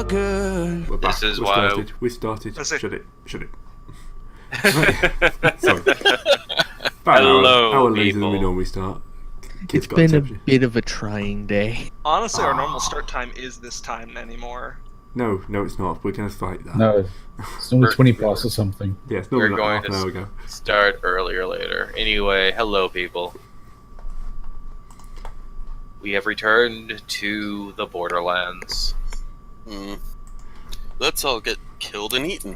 feel good. We're back. This is we why started. We started. That's it. Shut it. Shut it. Sorry. Hello, hour later than we people. normally start. Kids It's got been a attention. bit of a trying day. Honestly, our normal start time is this time anymore. No, it's not. We're going to fight that. No, it's only 20 past or something. Yeah, it's We're normally like going half an to hour ago. start earlier later. Anyway, hello, people. We have returned to the Borderlands. Let's all get killed and eaten.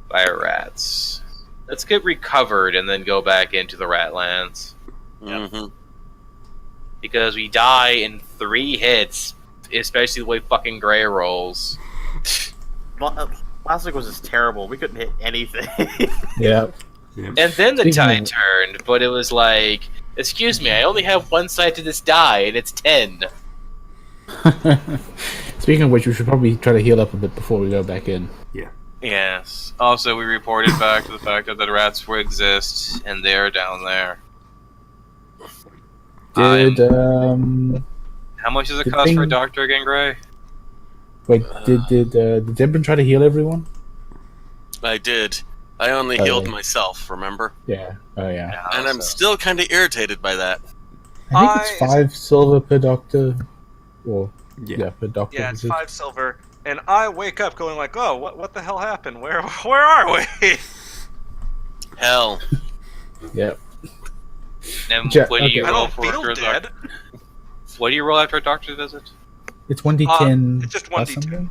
By rats. Let's get recovered and then go back into the Ratlands. Mm-hmm. Because we die in 3 hits, especially the way fucking Gray rolls. Last week was just terrible. We couldn't hit anything. Yeah. And then the tide turned, but it was like, excuse me, I only have one side to this die, and it's 10. Speaking of which, we should probably try to heal up a bit before we go back in. Yes. Also, we reported back to the fact that the rats will exist, and they're down there. Did How much does it the cost for a thing- doctor again, Gray? wait? Did Debrin try to heal everyone? I did. I only healed myself, remember? Yeah. Oh yeah. And I'm still kind of irritated by that. I think it's 5 silver per doctor. Or Yeah. per doctor. Yeah, it's visit. 5 silver. And I wake up going like, oh, what the hell happened? Where are we? Hell. Yep. And Ja- what do you okay. I roll don't for feel after a dead. doctor? What do you roll after a doctor visit? It's 1d10. It's just plus 1d10. something?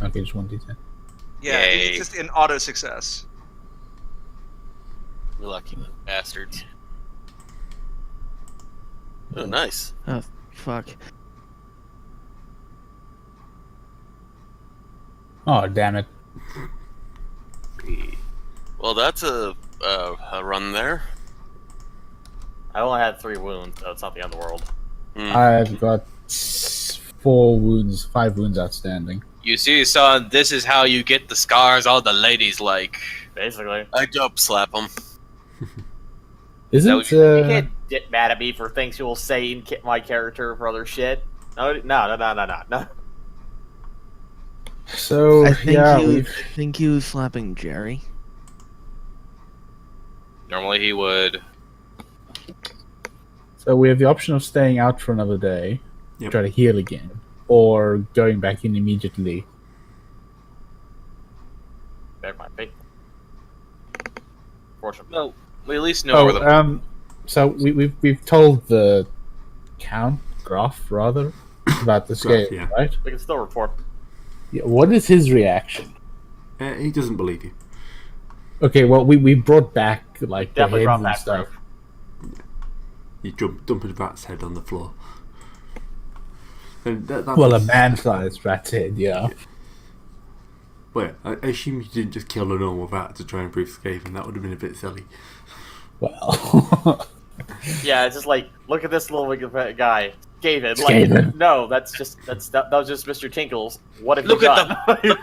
Okay, just 1d10. Yeah, Yay. it's just an auto success. You lucky bastards. Oh, nice. Oh, fuck. Oh damn it! Well, that's a run there. I only had 3 wounds, so it's not the end of the world. I've got 4 wounds, 5 wounds outstanding. You see, son, this is how you get the scars all the ladies like. Basically. I dope slap them. Isn't You can't get mad at me for things you will say in my character for other shit. No. so I think yeah, I think he was slapping Jerry. Normally he would. so we have the option of staying out for another day, Yep. try to heal again, or going back in immediately. That might be. Fortunately. Well, we at least know where the... So we've told the Graf rather, about the scale, yeah. right? We can still report. Yeah, what is his reaction? He doesn't believe you. Okay, well we brought back like the Definitely heads brought and back stuff. proof. You dump a rat's head on the floor. And that Well, a was- man-sized rat's head, yeah. Well, I assume you didn't just kill a normal rat to try and prove Skaven. That would have been a bit silly. Well, Yeah, it's just like, look at this little guy. Skaven. Skaven. Like, no, that was just Mr. Tinkles. What have Look you at done?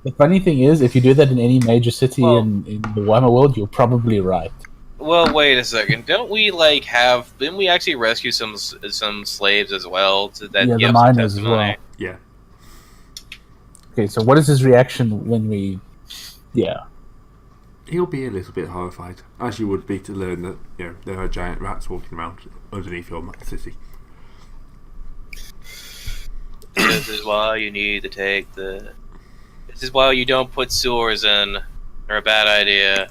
the funny thing is, if you do that in any major city Well- in the Warhammer world, you're probably right. Well, wait a second. Didn't we actually rescue some slaves as well? To that Yeah, give the some miners as testimony? well. Yeah. Okay, so what is his reaction when we... Yeah. He'll be a little bit horrified, as you would be to learn that there are giant rats walking around underneath your city. This is why you need to take the... This is why you don't put sewers in. They're a bad idea.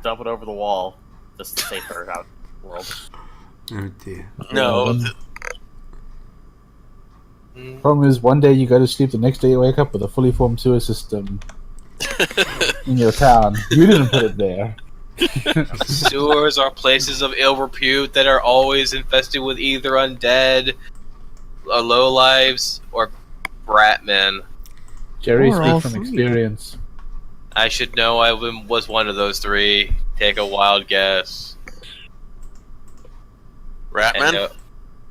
Dump it over the wall. Just to save her out of the world. Oh dear. No, Um, Problem is, one day you go to sleep, the next day you wake up with a fully formed sewer system in your town. You didn't put it there. Sewers are places of ill repute that are always infested with either undead, lowlives, or bratmen. Jerry Or all speaks from three. experience. I should know I was one of those 3. Take a wild guess. And Ratman?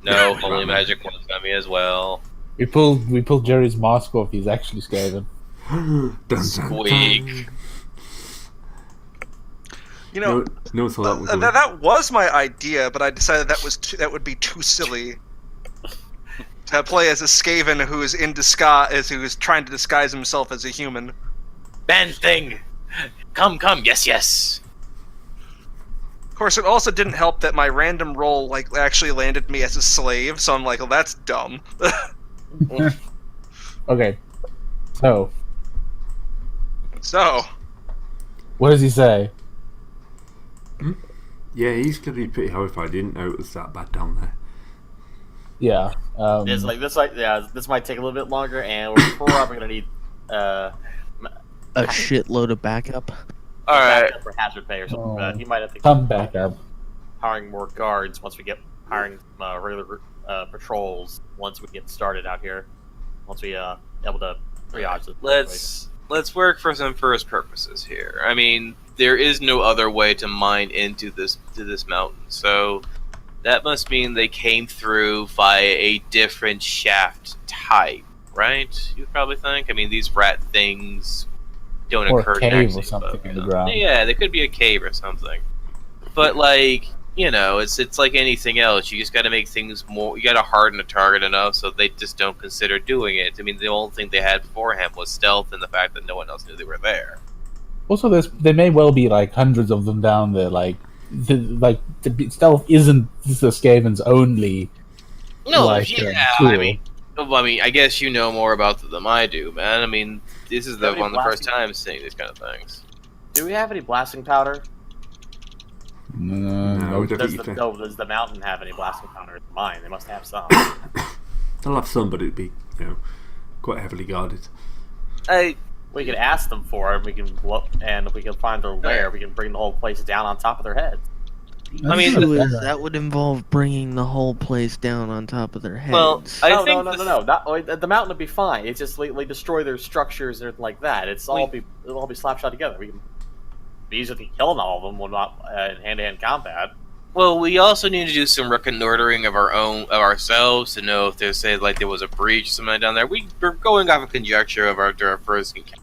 no, Holy Magic one's got me as well. We pulled Jerry's mask off. He's actually Skaven. Dun, dun, Squeak. dun. You know, No one saw that one coming. that was my idea, but I decided that would be too silly. play as a Skaven who is in disguise, who is trying to disguise himself as a human. Man thing! Come, yes, yes! Of course, it also didn't help that my random roll like actually landed me as a slave, so I'm like, well, that's dumb. Okay. So, So, what does he say? Yeah, he's going to be pretty horrified. He didn't know it was that bad down there. Yeah. This might take a little bit longer, and we're probably gonna need A shitload of backup. Alright. backup for hazard pay or something. Oh. He might have to Come back up. hiring more guards once we get hiring regular patrols once we get started out here. Once we able to triage the Let's work for some first purposes here. I mean, there is no other way to mine into this mountain, so that must mean they came through via a different shaft type, right? You probably think. I mean, these rat things don't Or a occur cave naturally or something above in the ground. ground. Yeah, there could be a cave or something. But like, you know, it's like anything else. You just got to make things more. You got to harden the target enough so they just don't consider doing it. I mean, the only thing they had beforehand was stealth and the fact that no one else knew they were there. Also, there may well be like hundreds of them down there. Stealth isn't the Skaven's only. No, tool. I mean, I guess you know more about them than I do, man. I mean, this is Have any one of the first blasting- times seeing these kind of things. Do we have any blasting powder? No, I don't think you can. Does the mountain have any blasting powder? Mine. They must have some. They'll have some, but it'd be, quite heavily guarded. We can ask them for it. We can look, and if we can find their where, we can bring the whole place down on top of their heads. I mean, That would involve bringing the whole place down on top of their heads. Well, I think No. The mountain would be fine. It's just like destroy their structures and everything like that. It'll all be slapshot together. We can be easily killing all of them when not in hand-to-hand combat. Well, we also need to do some reconnoitering of ourselves to know if there's there was a breach or something down there. We're going off a conjecture of our first encounter.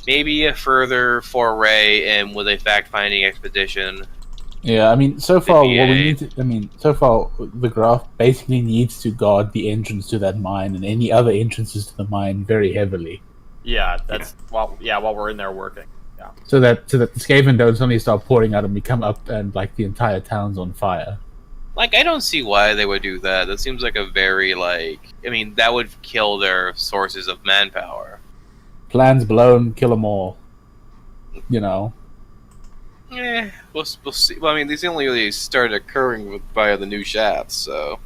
Maybe a further foray in with a fact-finding expedition. Yeah, I mean, so far, Maybe the graph basically needs to guard the entrance to that mine and any other entrances to the mine very heavily. Yeah, that's while we're in there working. Yeah. So that the Skaven don't suddenly start pouring out and we come up and like the entire town's on fire. Like, I don't see why they would do that. That seems like a very, that would kill their sources of manpower. Plans blown, kill them all. Yeah, we'll see. Well, I mean, these only really started occurring via the new shafts, so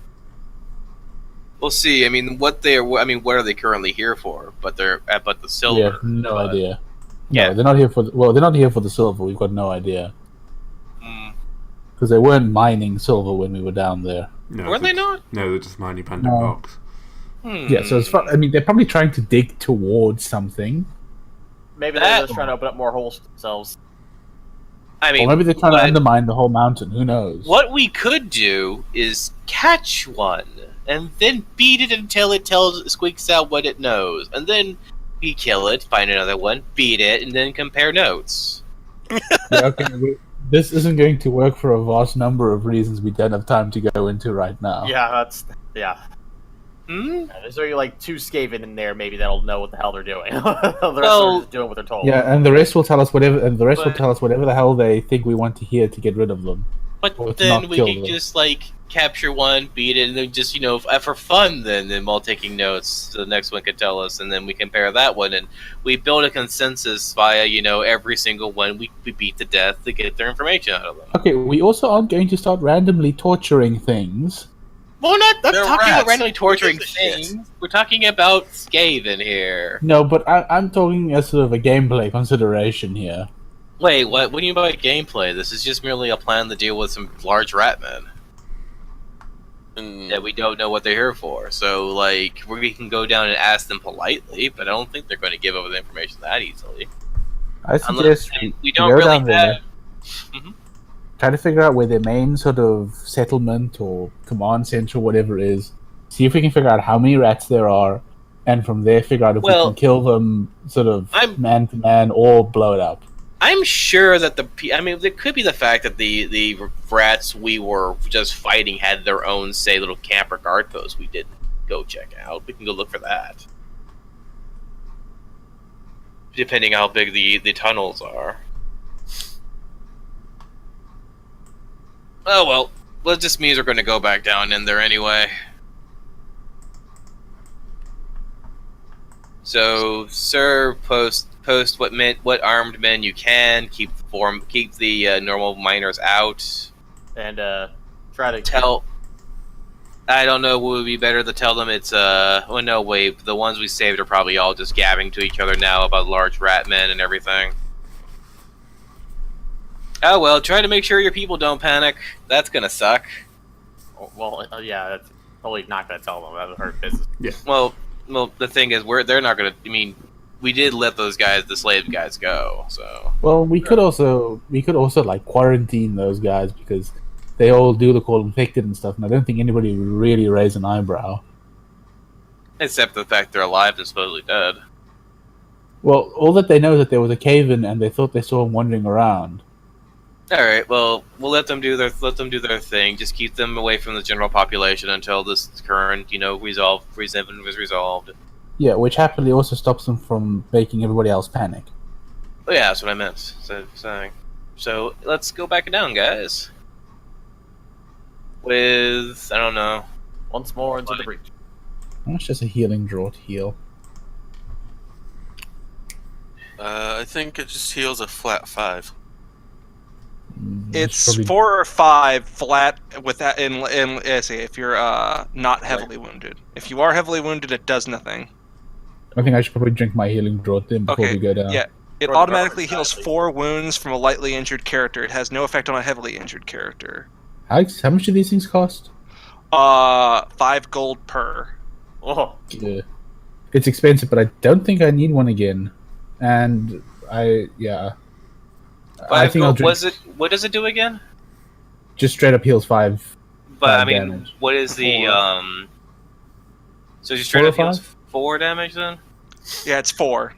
we'll see. I mean, what are they currently here for? But the silver. Yeah, no idea. Yeah. No, they're not here for. They're not here for the silver. We've got no idea Mm. because they weren't mining silver when we were down there. No, Were they not? No, they're just mining random No. rocks. Yeah, so as far, they're probably trying to dig towards something, Maybe That- they're just trying to open up more holes for themselves. I mean, or maybe they're trying to but undermine the whole mountain. Who knows? what we could do is catch one and then beat it until it squeaks out what it knows, and then we kill it, find another one, beat it, and then compare notes. Yeah, okay, this isn't going to work for a vast number of reasons we don't have time to go into right now. Yeah. Hmm? There's only like 2 Skaven in there, maybe that'll know what the hell they're doing. The rest Well- are just doing what they're told. Yeah, and the rest will tell us whatever. And the rest will But- tell us whatever the hell they think we want to hear to get rid of them. But Or to then not we kill could them. just capture one, beat it, and then just for fun. Then while taking notes, so the next one could tell us, and then we compare that one, and we build a consensus via every single one we beat to death to get their information out of them. Okay, we also aren't going to start randomly torturing things. Well, not They're talking about rats. randomly torturing Who gives a shit? things. We're talking about Skaven here. No, but I'm talking as sort of a gameplay consideration here. Wait, what? What do you mean by gameplay? This is just merely a plan to deal with some large rat men Mm, that we don't know what they're here for. So, we can go down and ask them politely, but I don't think they're going to give over the information that easily. I suggest We don't go really down there. have. try to figure out where their main sort of settlement or command center or whatever is. See if we can figure out how many rats there are, and from there figure out if we Well, can kill them sort of I'm- man to man or blow it up. I'm sure that there could be the fact that the rats we were just fighting had their own, say, little camp or guard post we didn't go check out. We can go look for that. Depending on how big the tunnels are. Oh well, that just means we're going to go back down in there anyway. So, sir, post what armed men you can. Keep the normal miners out. And try to Tell. I don't know. Would it be better to tell them it's Oh no, wait. The ones we saved are probably all just gabbing to each other now about large rat men and everything. Oh well, try to make sure your people don't panic. That's gonna suck. Well, yeah, that's probably not gonna tell them. That would hurt business. Yeah. Well, the thing is, they're not gonna. I mean, we did let those guys, the slave guys, go. So. Well, we could also like quarantine those guys because they all do look all infected and stuff, and I don't think anybody would really raise an eyebrow. Except the fact they're alive and supposedly dead. Well, all that they know is that there was a cave-in, and they thought they saw him wandering around. All right. Well, we'll let them do their thing. Just keep them away from the general population until this current, resentment was resolved. Yeah, which happily also stops them from making everybody else panic. Oh yeah, that's what I meant. Saying. So let's go back down, guys. With I don't know. Once more into the breach. How much does a healing draw to heal? I think it just heals a flat 5. It's probably- 4 or 5 flat with that if you're not heavily wounded. If you are heavily wounded, it does nothing. I think I should probably drink my healing draught then before Okay, we go down. yeah. It Or the automatically guards, heals at least. 4 wounds from a lightly injured character. It has no effect on a heavily injured character. Alex, how much do these things cost? 5 gold per. Oh, Yeah. It's expensive, but I don't think I need one again. And I think I'll drink. What does it do again? Just straight up heals 5. But I 5 mean, damage. what is the 4. So you straight 4 or up heals 5? 4 damage then? Yeah, it's 4.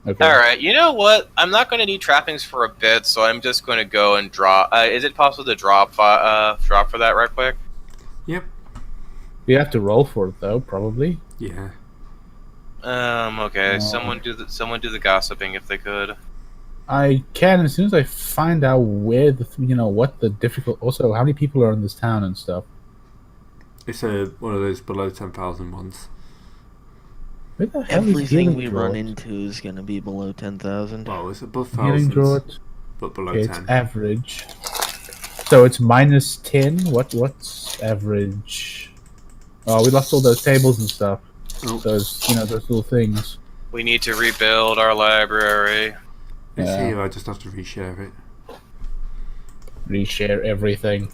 Okay. All right. You know what? I'm not going to need trappings for a bit, so I'm just going to go and drop. Is it possible to drop for that right quick? Yep. You have to roll for it though, probably. Yeah. Okay. Oh. Someone do the gossiping if they could. I can as soon as I find out where what the difficult. Also, how many people are in this town and stuff. It's one of those below 10,000 ones. Where the hell is Everything healing we draught? run into is going to be below 10,000. Well, it's above Healing thousands, draught. but below Okay, 10. it's average. So it's minus 10. What's average? Oh, we lost all those tables and stuff. Oh. Those little things. We need to rebuild our library. It's Yeah. here, I just have to reshare it. Reshare everything.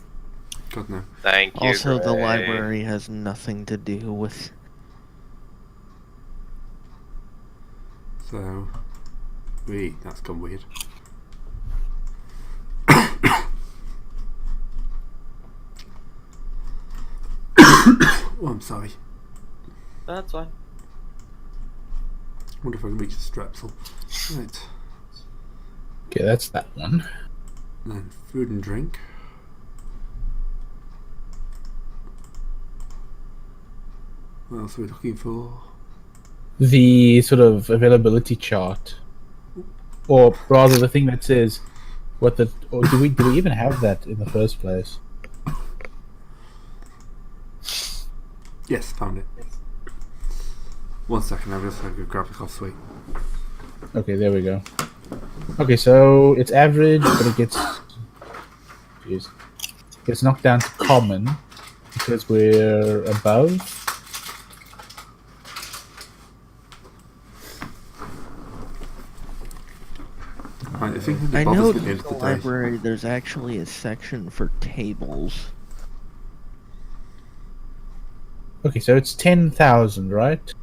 God no. Thank you. Also, the Gray. library has nothing to do with. So, that's gone weird. Oh, I'm sorry. that's fine. Wonder if I can reach the strepsil. Right. Okay, that's that one. Then food and drink. What else are we looking for? The sort of availability chart, or rather, the thing that says what the. Or do we even have that in the first place? Yes, found it. 1 second, I'm just going to grab the cough sweet. Okay, there we go. Okay, so it's average, but it gets knocked down to common because we're above. Right, I think I the bothers know at the in end the of the day. library there's actually a section for tables. Okay, so it's 10,000, right?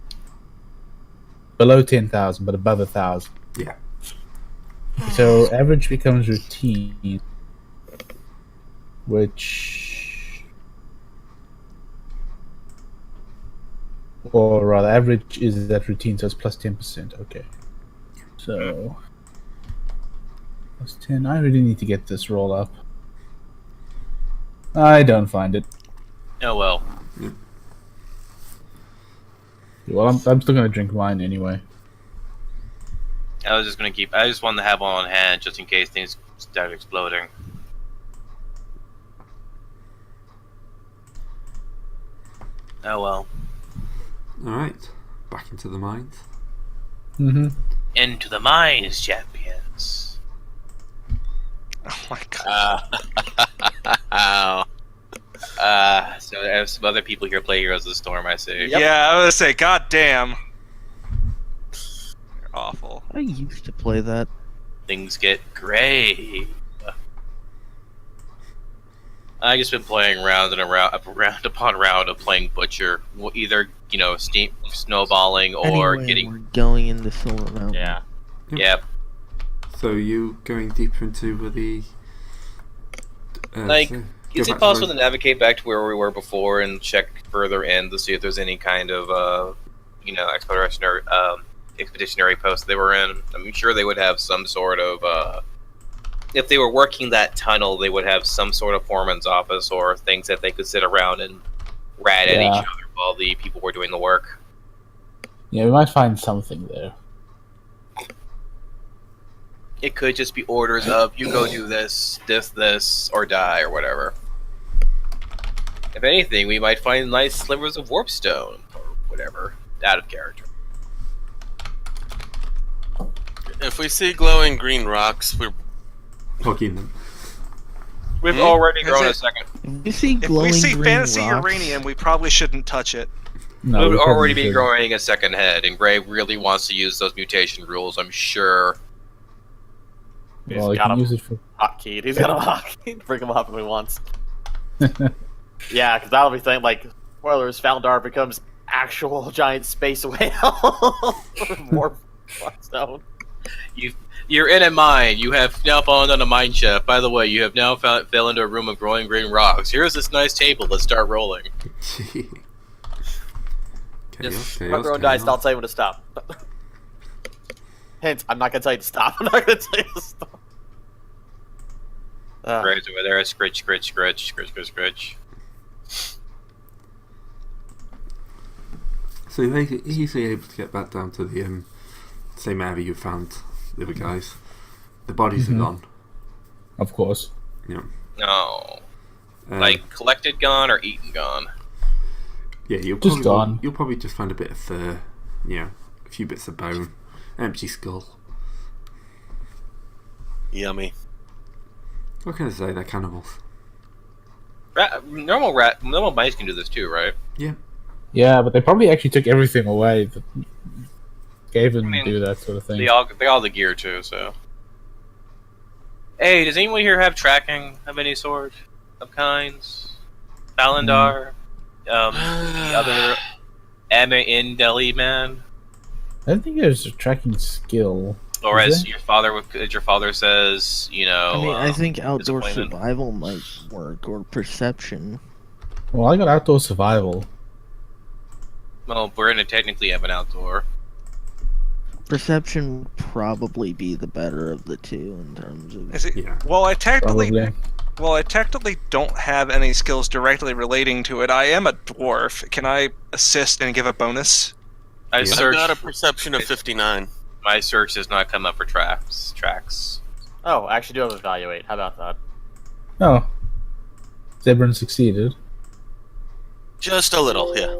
Below 10,000, but above 1,000. Yeah. So average becomes routine, which, or rather, average is that routine, so it's plus 10%. Okay, so plus 10. I really need to get this roll up. I don't find it. Oh well. Well, I'm still gonna drink mine anyway. I just wanted to have one on hand just in case things start exploding. Oh well. Alright, back into the mines. Mm-hmm. Into the mines, champions. Oh my god. Ow. So there's some other people here play Heroes of the Storm, I see. Yep. Yeah, I was gonna say, god damn. You're awful. I used to play that. Things get great. I just been playing round upon round of playing Butcher, either snowballing or Anyway, getting. we're going into Silver Mountain. Yeah. Yep. So you going deeper into the... Like, so- Is go it back to possible the- to navigate back to where we were before and check further in to see if there's any kind of, expeditionary post they were in? I'm sure they would have some sort of, if they were working that tunnel, they would have some sort of foreman's office or things that they could sit around and rat at Yeah. each other while the people were doing the work. Yeah, we might find something there. It could just be orders of, you go do this, or die, or whatever. If anything, we might find nice slivers of warpstone, or whatever, out of character. If we see glowing green rocks, we're Poking them. We've Hmm? already Is grown it- a second. If we see If glowing we see green fantasy rocks, uranium, we probably shouldn't touch it. No, We would probably already be should. growing a second head, and Gray really wants to use those mutation rules, I'm sure. He's Well, you got can him use it for. hotkeyed. He's got him hotkeyed. Bring him up if he wants. Yeah, because that'll be thing like spoilers. Foundar becomes actual giant space whale. More stone. You're in a mine. You have now fallen down a mine shaft. By the way, you have now fell into a room of glowing green rocks. Here's this nice table. Let's start rolling. Just chaos, run their own chaos. dice. I'll tell you when to stop. Hint: I'm not gonna tell you to stop. I'm not gonna tell you to stop. Gray's over there. Scritch, scritch, scritch, scritch, scritch, scritch. So you're easily able to get back down to the same area you found the other guys. The bodies Mhm. are gone. Of course. You know. No. Um, Like, collected gone or eaten gone? yeah, you'll Just probably gone. you'll probably just find a bit of fur, a few bits of bone, empty skull. yummy. What can I say? They're cannibals. Normal mice can do this too, right? Yeah, but they probably actually took everything away. Skaven I mean, do that sort of thing. They all the gear too, so. Hey, does anyone here have tracking of any sort? Of kinds? Balindar? The other in Delhi man? I don't think there's a tracking skill. Or Is as there? your father says, I mean, I think outdoor disappointment. survival might work, or perception. Well, I got outdoor survival. Well, we're gonna technically have an outdoor. Perception would probably be the better of the two in terms of. Is it? Yeah. Well, I technically Probably. don't have any skills directly relating to it. I am a dwarf. Can I assist and give a bonus? I Yeah. I've searched. got a perception of 59. My search does not come up for tracks. Oh, I actually do have evaluate. How about that? Oh. Zebran succeeded. Just a little, yeah.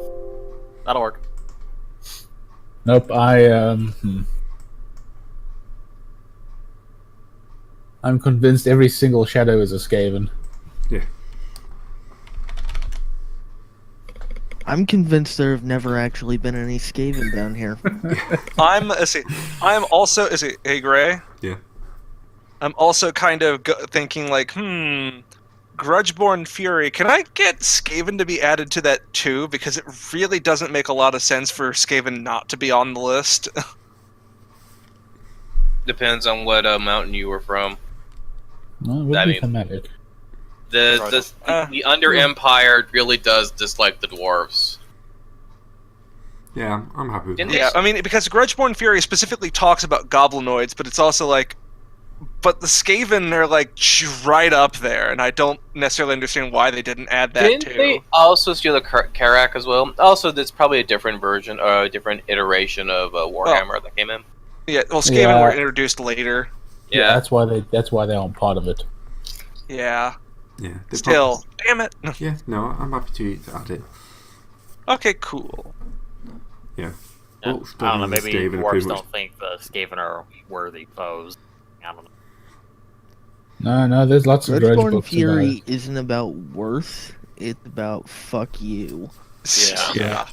That'll work. Nope, I'm convinced every single shadow is a Skaven. I'm convinced there have never actually been any Skaven down here. I'm also hey Gray. Yeah. I'm also kind of thinking like, Grudgeborn Fury. Can I get Skaven to be added to that too? Because it really doesn't make a lot of sense for Skaven not to be on the list. Depends on what mountain you were from. Well, it would I be mean- thematic. The Under Empire really does dislike the dwarves. Yeah, I'm happy with Didn't that. Yeah, I mean, because Grudgeborn Fury specifically talks about goblinoids, but it's also like but the Skaven are like right up there, and I don't necessarily understand why they didn't add that Didn't too. they also steal the Karak as well? Also, that's probably a different version, or a different iteration of Warhammer that came in. Yeah, well, Skaven were introduced later. Yeah, that's why they aren't part of it. Yeah. Yeah. Still, damn it. Yeah, no, I'm happy to add it. Okay, cool. Yeah. Yeah, Well, I don't know, maybe Skaven are dwarves pretty much- don't think the Skaven are worthy foes. I don't know. No, there's lots of grudge Grudgeborn books Fury isn't about worth, it's about fuck you. Yeah.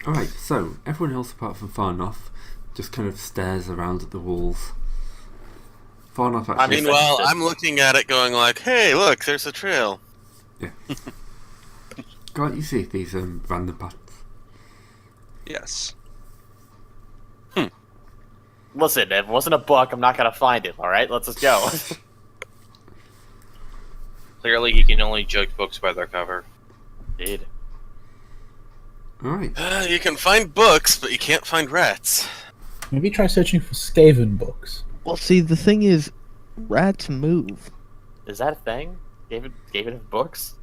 Alright, so everyone else apart from Farnoth just kind of stares around at the walls. Farnoth actually. Meanwhile, I'm looking at it going like, hey, look, there's a trail. Can't you see these random patterns? Yes. Listen, if it wasn't a book, I'm not gonna find it. All right, let's just go. Clearly, you can only judge books by their cover. Indeed. Alright. You can find books, but you can't find rats. Maybe try searching for Skaven books. Well, see, the thing is, rats move. Is that a thing? Skaven have books?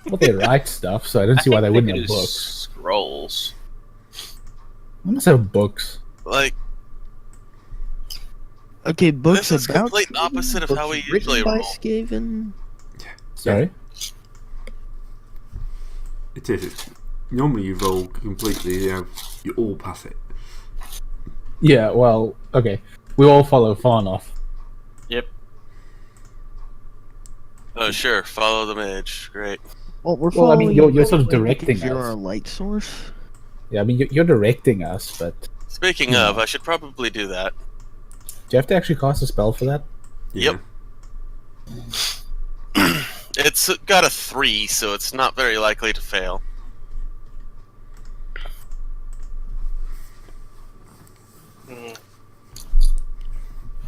Well, they write stuff, so I don't see why they think wouldn't could have do books. Scrolls. They must have books. Like, Okay, books This is about complete Skaven, opposite of books how we written usually by roll. Skaven. Sorry? It is. Normally you roll completely, you all pass it. Yeah, well, okay. We all follow Farnoth. Yep. oh sure, follow the mage. Great. Well, we're Well, I mean, following you're you sort of because directing you're us. our light source. Yeah, I mean, you're directing us, but Speaking of, I should probably do that. do you have to actually cast a spell for that? Yep. It's got a 3, so it's not very likely to fail.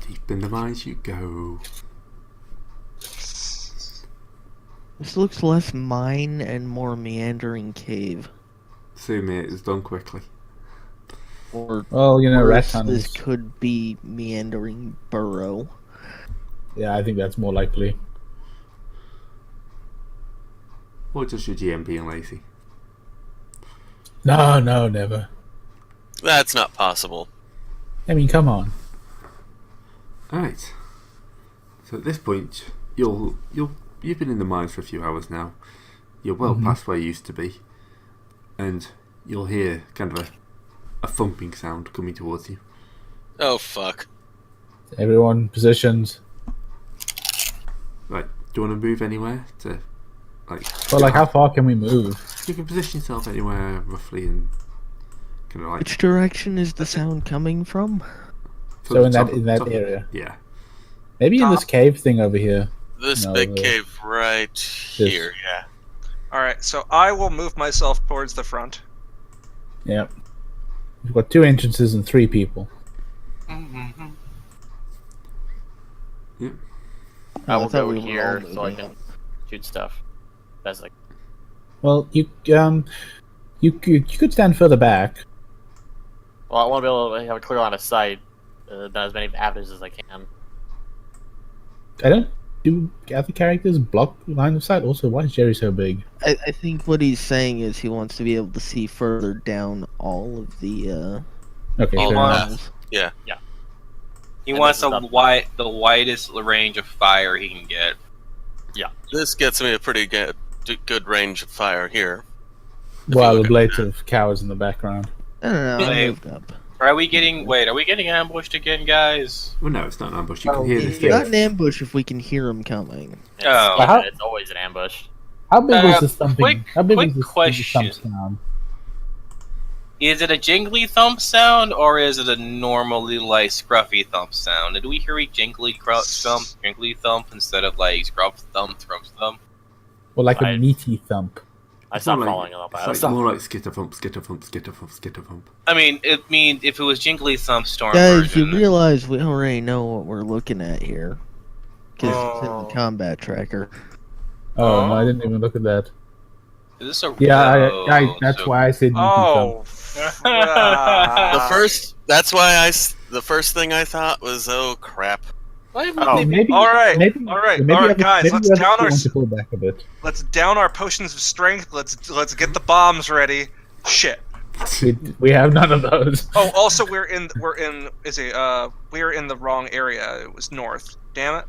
Deep in the mines you go. This looks less mine and more meandering cave. Assume it is done quickly. Or Well, you know, rat worse, tunnels. this could be meandering burrow. Yeah, I think that's more likely. Or just your GM being lazy. No, never. That's not possible. I mean, come on. Alright. So at this point, you've been in the mines for a few hours now. You're well past where you used to be. And you'll hear kind of a thumping sound coming towards you. Oh fuck. Everyone positioned. Right, do you want to move anywhere to, like... Well, like, how far can we move? You can position yourself anywhere roughly and kind of like... Which direction is the sound coming from? So in top- that top- area. Yeah. Maybe in this cave thing over here. This No, big the- cave right here, yeah. Alright, so I will move myself towards the front. Yeah. We've got 2 entrances and 3 people. Yeah. I will thought go we were here all so I moving. can shoot stuff. That's like Well, you could stand further back. well, I want to be able to have a clear line of sight, down as many avenues as I can. I don't. Do other characters block line of sight? Also, why is Jerry so big? I think what he's saying is he wants to be able to see further down all of the Okay, All fair of enough. tunnels. Yeah. He And wants this is the widest range of fire he can get. This gets me a pretty good range of fire here. If While you the look at blades that. of cows in the background. No, I Hey. moved up. Are we getting ambushed again, guys? Well, no, it's not an ambush. You Oh, can hear yeah. this It's not thing. an ambush if we can hear him coming. It's, Oh. How- it's always an ambush. How big was Uh, this thumping? quick- How big quick was this question. thump sound? Is it a jingly thump sound or is it a normally like scruffy thump sound? Did we hear a jingly thump instead of like scruff thump? Or like a I- meaty thump? I It's stopped more like- following up. It's like more like skitter thump, skitter thump, skitter thump, skitter thump. I mean, if it was jingly thump storm Guys, you version. realize we already know what we're looking at here. Because it's in Oh. the combat tracker. Oh, no, I didn't even look at that. Is this a Yeah, oh, that's so- why I said meaty thump. Oh, The first thing I thought was, oh crap. Why would Oh, they be? Maybe. All right, Maybe, all right, maybe all right, other- guys. maybe Let's other down people our want to pull back a bit. potions of strength. Let's get the bombs ready. Shit. We have none of those. Oh, also we're in the wrong area. It was north. Damn it.